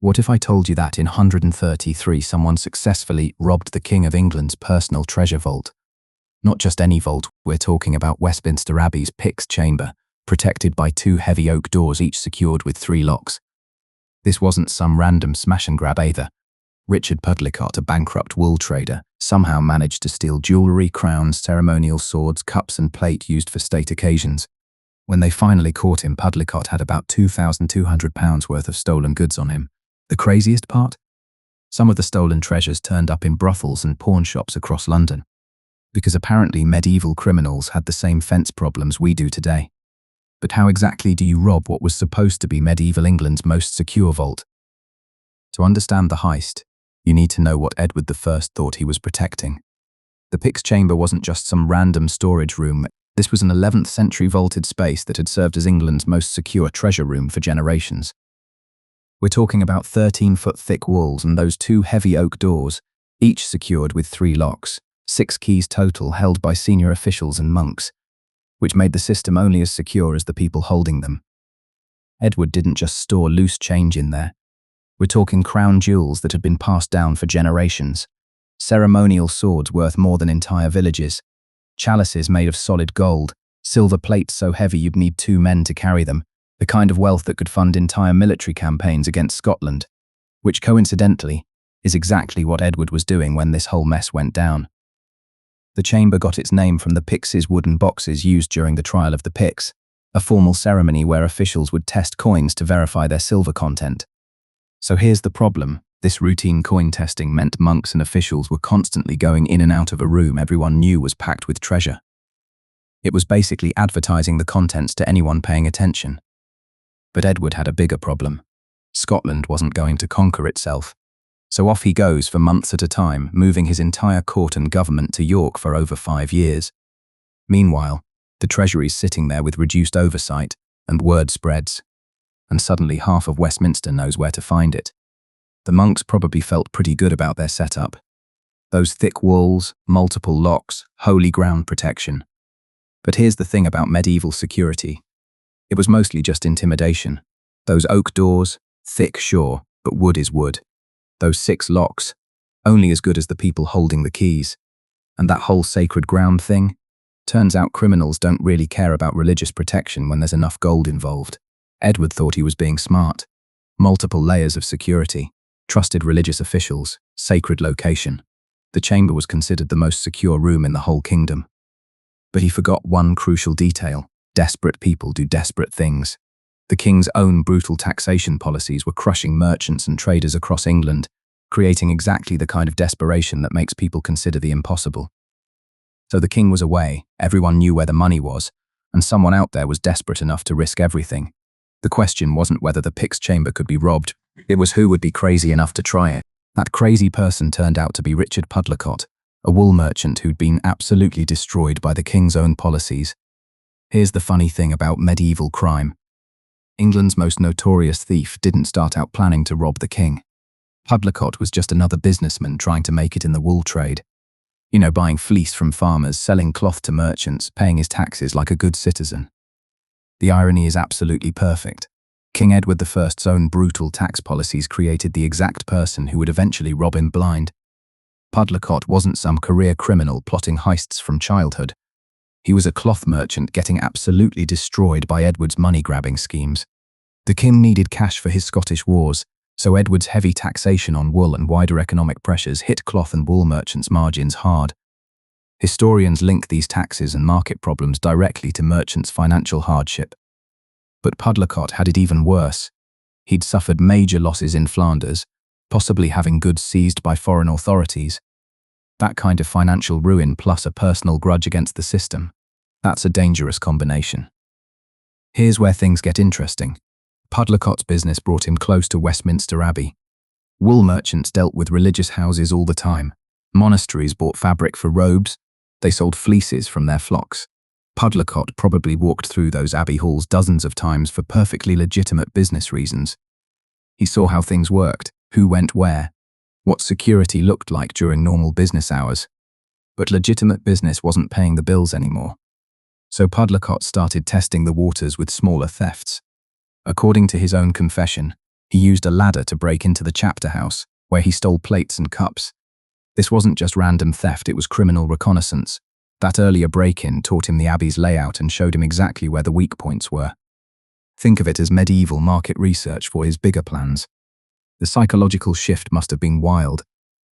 What if I told you that in 133 someone successfully robbed the King of England's personal treasure vault? Not just any vault, we're talking about Westminster Abbey's Pyx chamber, protected by 2 heavy oak doors each secured with 3 locks. This wasn't some random smash and grab either. Richard Pudlicott, a bankrupt wool trader, somehow managed to steal jewellery, crowns, ceremonial swords, cups and plate used for state occasions. When they finally caught him, Pudlicott had about £2,200 worth of stolen goods on him. The craziest part? Some of the stolen treasures turned up in brothels and pawn shops across London, because apparently medieval criminals had the same fence problems we do today. But how exactly do you rob what was supposed to be medieval England's most secure vault? To understand the heist, you need to know what Edward I thought he was protecting. The Pyx chamber wasn't just some random storage room. This was an 11th century vaulted space that had served as England's most secure treasure room for generations. We're talking about 13-foot thick walls and those 2 heavy oak doors, each secured with 3 locks, 6 keys total held by senior officials and monks, which made the system only as secure as the people holding them. Edward didn't just store loose change in there. We're talking crown jewels that had been passed down for generations, ceremonial swords worth more than entire villages, chalices made of solid gold, silver plates so heavy you'd need 2 men to carry them, the kind of wealth that could fund entire military campaigns against Scotland, which coincidentally is exactly what Edward was doing when this whole mess went down. The chamber got its name from the pyxes, wooden boxes used during the trial of the Pyx, a formal ceremony where officials would test coins to verify their silver content. So here's the problem. This routine coin testing meant monks and officials were constantly going in and out of a room everyone knew was packed with treasure. It was basically advertising the contents to anyone paying attention. But Edward had a bigger problem. Scotland wasn't going to conquer itself. So off he goes for months at a time, moving his entire court and government to York for over 5 years. Meanwhile, the treasury's sitting there with reduced oversight, and word spreads. And suddenly half of Westminster knows where to find it. The monks probably felt pretty good about their setup. Those thick walls, multiple locks, holy ground protection. But here's the thing about medieval security. It was mostly just intimidation. Those oak doors, thick sure, but wood is wood. Those 6 locks, only as good as the people holding the keys. And that whole sacred ground thing? Turns out criminals don't really care about religious protection when there's enough gold involved. Edward thought he was being smart. Multiple layers of security, trusted religious officials, sacred location. The chamber was considered the most secure room in the whole kingdom. But he forgot one crucial detail. Desperate people do desperate things. The king's own brutal taxation policies were crushing merchants and traders across England, creating exactly the kind of desperation that makes people consider the impossible. So the king was away, everyone knew where the money was, and someone out there was desperate enough to risk everything. The question wasn't whether the Pyx chamber could be robbed, it was who would be crazy enough to try it. That crazy person turned out to be Richard Pudlicott, a wool merchant who'd been absolutely destroyed by the king's own policies. Here's the funny thing about medieval crime. England's most notorious thief didn't start out planning to rob the king. Pudlicott was just another businessman trying to make it in the wool trade. You know, buying fleece from farmers, selling cloth to merchants, paying his taxes like a good citizen. The irony is absolutely perfect. King Edward I's own brutal tax policies created the exact person who would eventually rob him blind. Pudlicott wasn't some career criminal plotting heists from childhood. He was a cloth merchant getting absolutely destroyed by Edward's money-grabbing schemes. The king needed cash for his Scottish wars, so Edward's heavy taxation on wool and wider economic pressures hit cloth and wool merchants' margins hard. Historians link these taxes and market problems directly to merchants' financial hardship. But Pudlicott had it even worse. He'd suffered major losses in Flanders, possibly having goods seized by foreign authorities. That kind of financial ruin plus a personal grudge against the system. That's a dangerous combination. Here's where things get interesting. Pudlicott's business brought him close to Westminster Abbey. Wool merchants dealt with religious houses all the time. Monasteries bought fabric for robes. They sold fleeces from their flocks. Pudlicott probably walked through those abbey halls dozens of times for perfectly legitimate business reasons. He saw how things worked, who went where, what security looked like during normal business hours. But legitimate business wasn't paying the bills anymore. So Pudlicott started testing the waters with smaller thefts. According to his own confession, He used a ladder to break into the chapter house, where he stole plates and cups. This wasn't just random theft, it was criminal reconnaissance. That earlier break-in taught him the Abbey's layout and showed him exactly where the weak points were. Think of it as medieval market research for his bigger plans. The psychological shift must have been wild.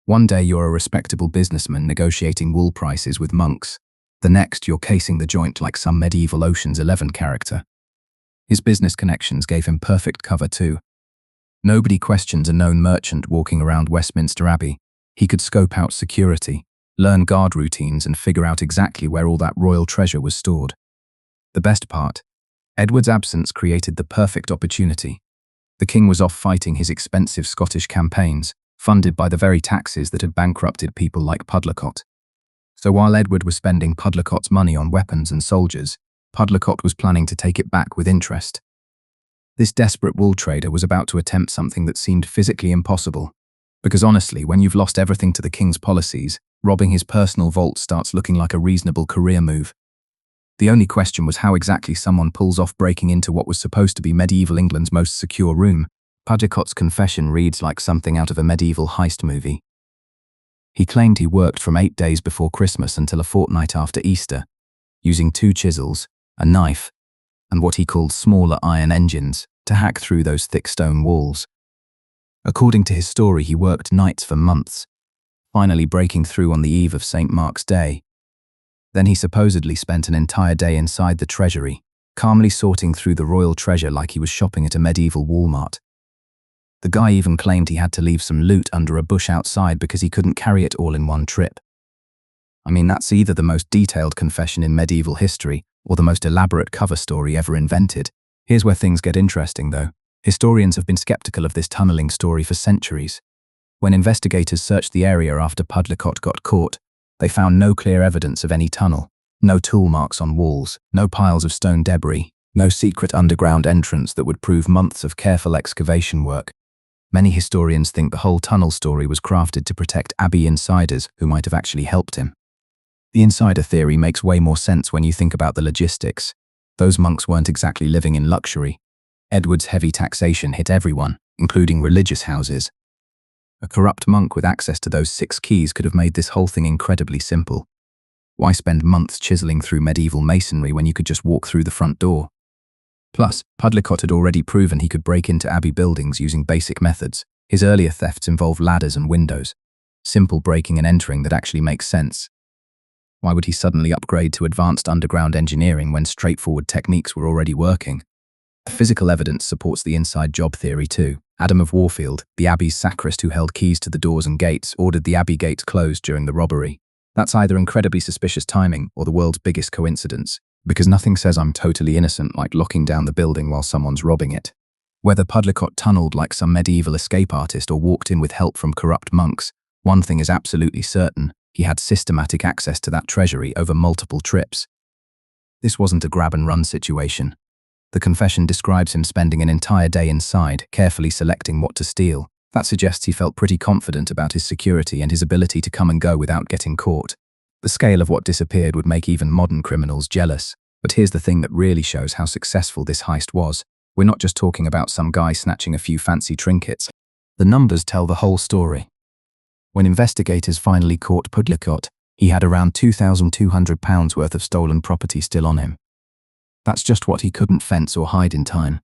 One day you're a respectable businessman negotiating wool prices with monks. The next you're casing the joint like some medieval Ocean's 11 character. His business connections gave him perfect cover too. Nobody questioned a known merchant walking around Westminster Abbey. He could scope out security, learn guard routines and figure out exactly where all that royal treasure was stored. The best part, Edward's absence created the perfect opportunity. The king was off fighting his expensive Scottish campaigns, funded by the very taxes that had bankrupted people like Pudlicott. So while Edward was spending Pudlicott's money on weapons and soldiers, Pudlicott was planning to take it back with interest. This desperate wool trader was about to attempt something that seemed physically impossible. Because honestly, when you've lost everything to the king's policies, robbing his personal vault starts looking like a reasonable career move. The only question was how exactly someone pulls off breaking into what was supposed to be medieval England's most secure room. Pudlicott's confession reads like something out of a medieval heist movie. He claimed he worked from 8 days before Christmas until a fortnight after Easter, using 2 chisels, a knife, and what he called smaller iron engines to hack through those thick stone walls. According to his story, he worked nights for months, finally breaking through on the eve of St. Mark's Day. Then he supposedly spent an entire day inside the treasury, calmly sorting through the royal treasure like he was shopping at a medieval Walmart. The guy even claimed he had to leave some loot under a bush outside because he couldn't carry it all in one trip. I mean, that's either the most detailed confession in medieval history or the most elaborate cover story ever invented. Here's where things get interesting, though. Historians have been skeptical of this tunneling story for centuries. When investigators searched the area after Pudlicott got caught, they found no clear evidence of any tunnel, no tool marks on walls, no piles of stone debris, no secret underground entrance that would prove months of careful excavation work. Many historians think the whole tunnel story was crafted to protect Abbey insiders who might have actually helped him. The insider theory makes way more sense when you think about the logistics. Those monks weren't exactly living in luxury. Edward's heavy taxation hit everyone, including religious houses. A corrupt monk with access to those 6 keys could have made this whole thing incredibly simple. Why spend months chiseling through medieval masonry when you could just walk through the front door? Plus, Pudlicott had already proven he could break into Abbey buildings using basic methods. His earlier thefts involved ladders and windows. Simple breaking and entering that actually makes sense. Why would he suddenly upgrade to advanced underground engineering when straightforward techniques were already working? The physical evidence supports the inside job theory too. Adam of Warfield, the Abbey's sacrist who held keys to the doors and gates, ordered the Abbey gates closed during the robbery. That's either incredibly suspicious timing or the world's biggest coincidence, because nothing says I'm totally innocent like locking down the building while someone's robbing it. Whether Pudlicott tunneled like some medieval escape artist or walked in with help from corrupt monks, one thing is absolutely certain: he had systematic access to that treasury over multiple trips. This wasn't a grab-and-run situation. The confession describes him spending an entire day inside, carefully selecting what to steal. That suggests he felt pretty confident about his security and his ability to come and go without getting caught. The scale of what disappeared would make even modern criminals jealous. But here's the thing that really shows how successful this heist was. We're not just talking about some guy snatching a few fancy trinkets. The numbers tell the whole story. When investigators finally caught Pudlicott, he had around £2,200 worth of stolen property still on him. That's just what he couldn't fence or hide in time.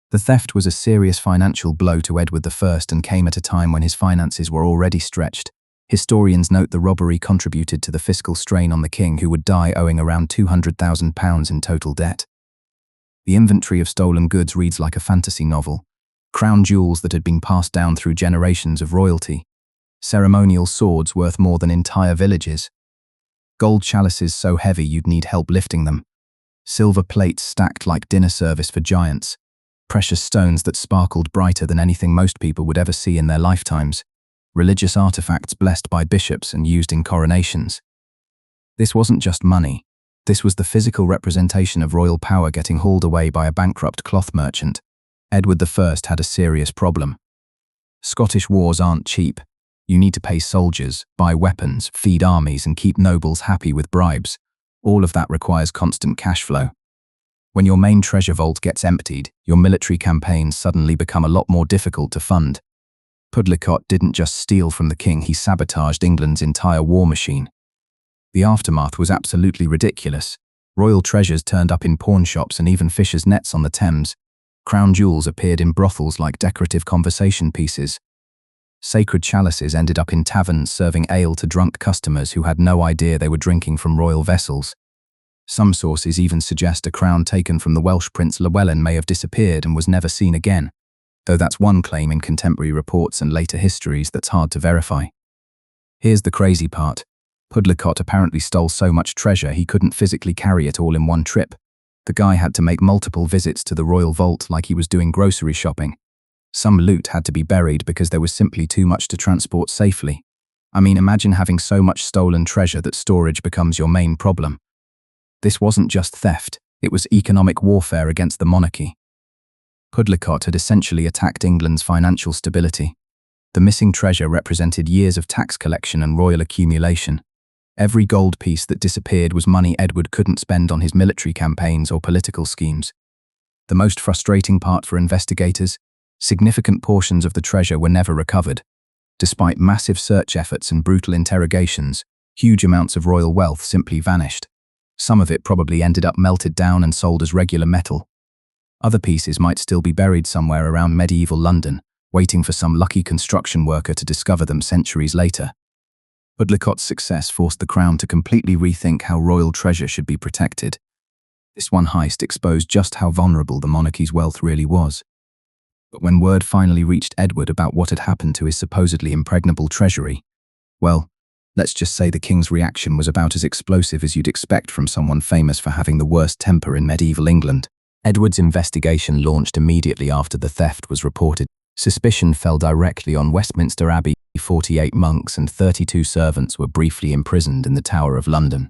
The theft was a serious financial blow to Edward I and came at a time when his finances were already stretched. Historians note the robbery contributed to the fiscal strain on the king, who would die owing around £200,000 in total debt. The inventory of stolen goods reads like a fantasy novel. Crown jewels that had been passed down through generations of royalty. Ceremonial swords worth more than entire villages. Gold chalices so heavy you'd need help lifting them. Silver plates stacked like dinner service for giants. Precious stones that sparkled brighter than anything most people would ever see in their lifetimes. Religious artifacts blessed by bishops and used in coronations. This wasn't just money. This was the physical representation of royal power getting hauled away by a bankrupt cloth merchant. Edward I had a serious problem. Scottish wars aren't cheap. You need to pay soldiers, buy weapons, feed armies, and keep nobles happy with bribes. All of that requires constant cash flow. When your main treasure vault gets emptied, your military campaigns suddenly become a lot more difficult to fund. Pudlicott didn't just steal from the king, he sabotaged England's entire war machine. The aftermath was absolutely ridiculous. Royal treasures turned up in pawn shops and even fishers' nets on the Thames. Crown jewels appeared in brothels like decorative conversation pieces. Sacred chalices ended up in taverns serving ale to drunk customers who had no idea they were drinking from royal vessels. Some sources even suggest a crown taken from the Welsh Prince Llewellyn may have disappeared and was never seen again, though that's one claim in contemporary reports and later histories that's hard to verify. Here's the crazy part. Pudlicott apparently stole so much treasure he couldn't physically carry it all in one trip. The guy had to make multiple visits to the royal vault like he was doing grocery shopping. Some loot had to be buried because there was simply too much to transport safely. I mean, imagine having so much stolen treasure that storage becomes your main problem. This wasn't just theft, it was economic warfare against the monarchy. Pudlicott had essentially attacked England's financial stability. The missing treasure represented years of tax collection and royal accumulation. Every gold piece that disappeared was money Edward couldn't spend on his military campaigns or political schemes. The most frustrating part for investigators, significant portions of the treasure were never recovered. Despite massive search efforts and brutal interrogations, huge amounts of royal wealth simply vanished. Some of it probably ended up melted down and sold as regular metal. Other pieces might still be buried somewhere around medieval London, waiting for some lucky construction worker to discover them centuries later. Pudlicott's success forced the Crown to completely rethink how royal treasure should be protected. This one heist exposed just how vulnerable the monarchy's wealth really was. But when word finally reached Edward about what had happened to his supposedly impregnable treasury, well, let's just say the king's reaction was about as explosive as you'd expect from someone famous for having the worst temper in medieval England. Edward's investigation launched immediately after the theft was reported. Suspicion fell directly on Westminster Abbey. 48 monks and 32 servants were briefly imprisoned in the Tower of London.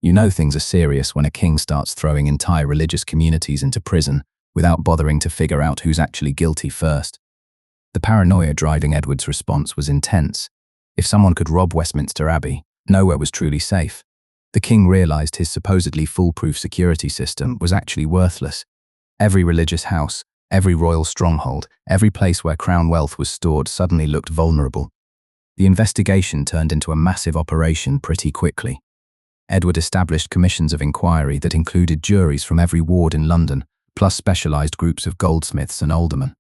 You know things are serious when a king starts throwing entire religious communities into prison without bothering to figure out who's actually guilty first. The paranoia driving Edward's response was intense. If someone could rob Westminster Abbey, nowhere was truly safe. The king realized his supposedly foolproof security system was actually worthless. Every religious house, every royal stronghold, every place where crown wealth was stored suddenly looked vulnerable. The investigation turned into a massive operation pretty quickly. Edward established commissions of inquiry that included juries from every ward in London, plus specialized groups of goldsmiths and aldermen.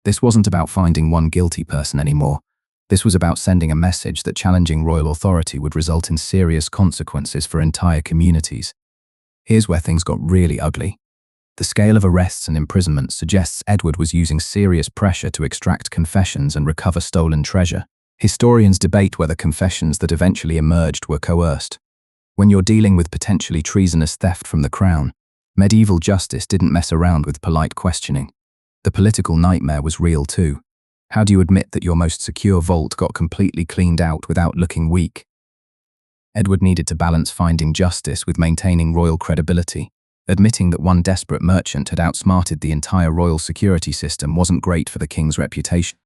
This wasn't about finding one guilty person anymore. This was about sending a message that challenging royal authority would result in serious consequences for entire communities. Here's where things got really ugly. The scale of arrests and imprisonments suggests Edward was using serious pressure to extract confessions and recover stolen treasure. Historians debate whether confessions that eventually emerged were coerced. When you're dealing with potentially treasonous theft from the crown, medieval justice didn't mess around with polite questioning. The political nightmare was real too. How do you admit that your most secure vault got completely cleaned out without looking weak? Edward needed to balance finding justice with maintaining royal credibility. Admitting that one desperate merchant had outsmarted the entire royal security system wasn't great for the king's reputation.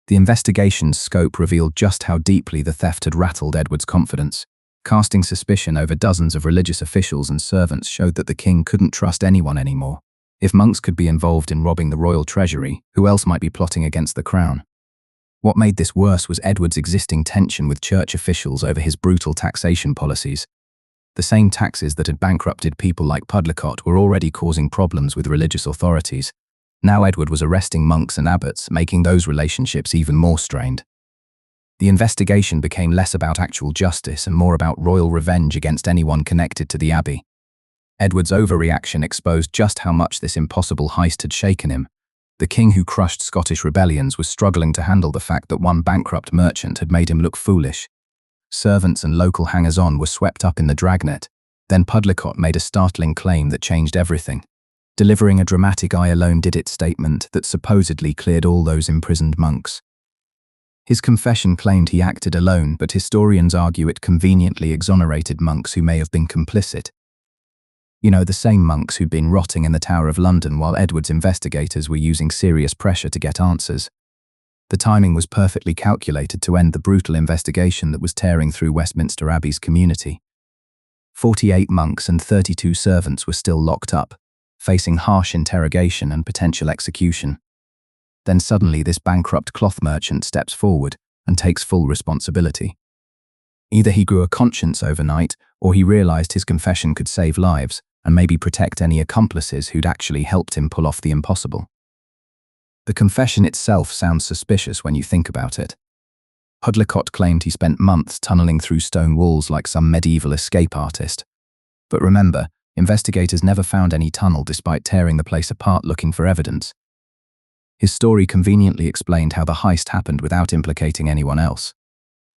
The investigation's scope revealed just how deeply the theft had rattled Edward's confidence. Casting suspicion over dozens of religious officials and servants showed that the king couldn't trust anyone anymore. If monks could be involved in robbing the royal treasury, who else might be plotting against the crown? What made this worse was Edward's existing tension with church officials over his brutal taxation policies. The same taxes that had bankrupted people like Pudlicott were already causing problems with religious authorities. Now Edward was arresting monks and abbots, making those relationships even more strained. The investigation became less about actual justice and more about royal revenge against anyone connected to the abbey. Edward's overreaction exposed just how much this impossible heist had shaken him. The king who crushed Scottish rebellions was struggling to handle the fact that one bankrupt merchant had made him look foolish. Servants and local hangers-on were swept up in the dragnet. Then Pudlicott made a startling claim that changed everything, delivering a dramatic "I alone did it" statement that supposedly cleared all those imprisoned monks. His confession claimed he acted alone, but historians argue it conveniently exonerated monks who may have been complicit. You know, the same monks who'd been rotting in the Tower of London while Edward's investigators were using serious pressure to get answers. The timing was perfectly calculated to end the brutal investigation that was tearing through Westminster Abbey's community. 48 monks and 32 servants were still locked up, facing harsh interrogation and potential execution. Then suddenly this bankrupt cloth merchant steps forward and takes full responsibility. Either he grew a conscience overnight, or he realized his confession could save lives and maybe protect any accomplices who'd actually helped him pull off the impossible. The confession itself sounds suspicious when you think about it. Pudlicott claimed he spent months tunneling through stone walls like some medieval escape artist. But remember, investigators never found any tunnel despite tearing the place apart looking for evidence. His story conveniently explained how the heist happened without implicating anyone else.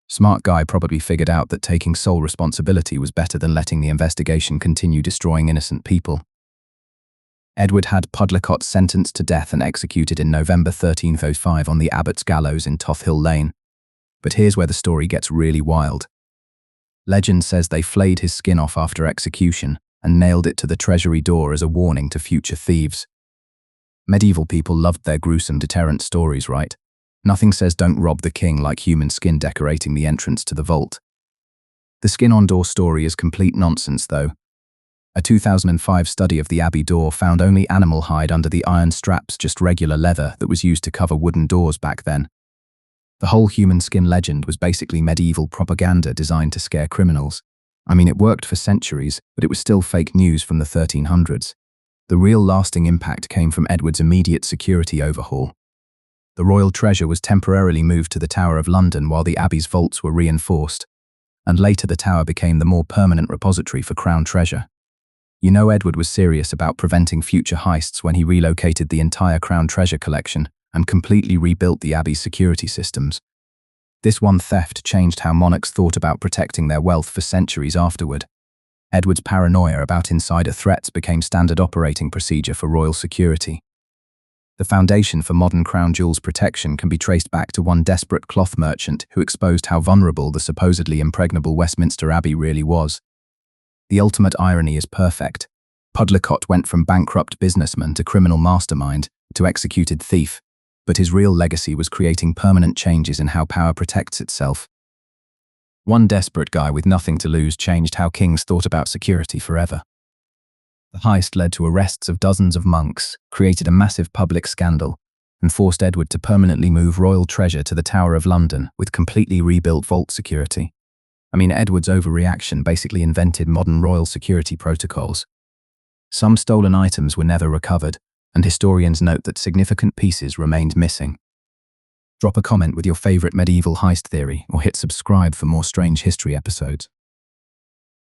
Smart guy probably figured out that taking sole responsibility was better than letting the investigation continue destroying innocent people. Edward had Pudlicott sentenced to death and executed in November 1305 on the Abbot's Gallows in Tothill Lane. But here's where the story gets really wild. Legend says they flayed his skin off after execution and nailed it to the treasury door as a warning to future thieves. Medieval people loved their gruesome deterrent stories, right? Nothing says don't rob the king like human skin decorating the entrance to the vault. The skin-on-door story is complete nonsense, though. A 2005 study of the Abbey door found only animal hide under the iron straps, just regular leather that was used to cover wooden doors back then. The whole human skin legend was basically medieval propaganda designed to scare criminals. I mean, it worked for centuries, but it was still fake news from the 1300s. The real lasting impact came from Edward's immediate security overhaul. The royal treasure was temporarily moved to the Tower of London while the Abbey's vaults were reinforced, and later the tower became the more permanent repository for crown treasure. You know Edward was serious about preventing future heists when he relocated the entire crown treasure collection and completely rebuilt the Abbey's security systems. This one theft changed how monarchs thought about protecting their wealth for centuries afterward. Edward's paranoia about insider threats became standard operating procedure for royal security. The foundation for modern crown jewels protection can be traced back to one desperate cloth merchant who exposed how vulnerable the supposedly impregnable Westminster Abbey really was. The ultimate irony is perfect. Pudlicott went from bankrupt businessman to criminal mastermind to executed thief, but his real legacy was creating permanent changes in how power protects itself. One desperate guy with nothing to lose changed how kings thought about security forever. The heist led to arrests of dozens of monks, created a massive public scandal, and forced Edward to permanently move royal treasure to the Tower of London with completely rebuilt vault security. I mean, Edward's overreaction basically invented modern royal security protocols. Some stolen items were never recovered, and historians note that significant pieces remained missing. Drop a comment with your favorite medieval heist theory or hit subscribe for more strange history episodes.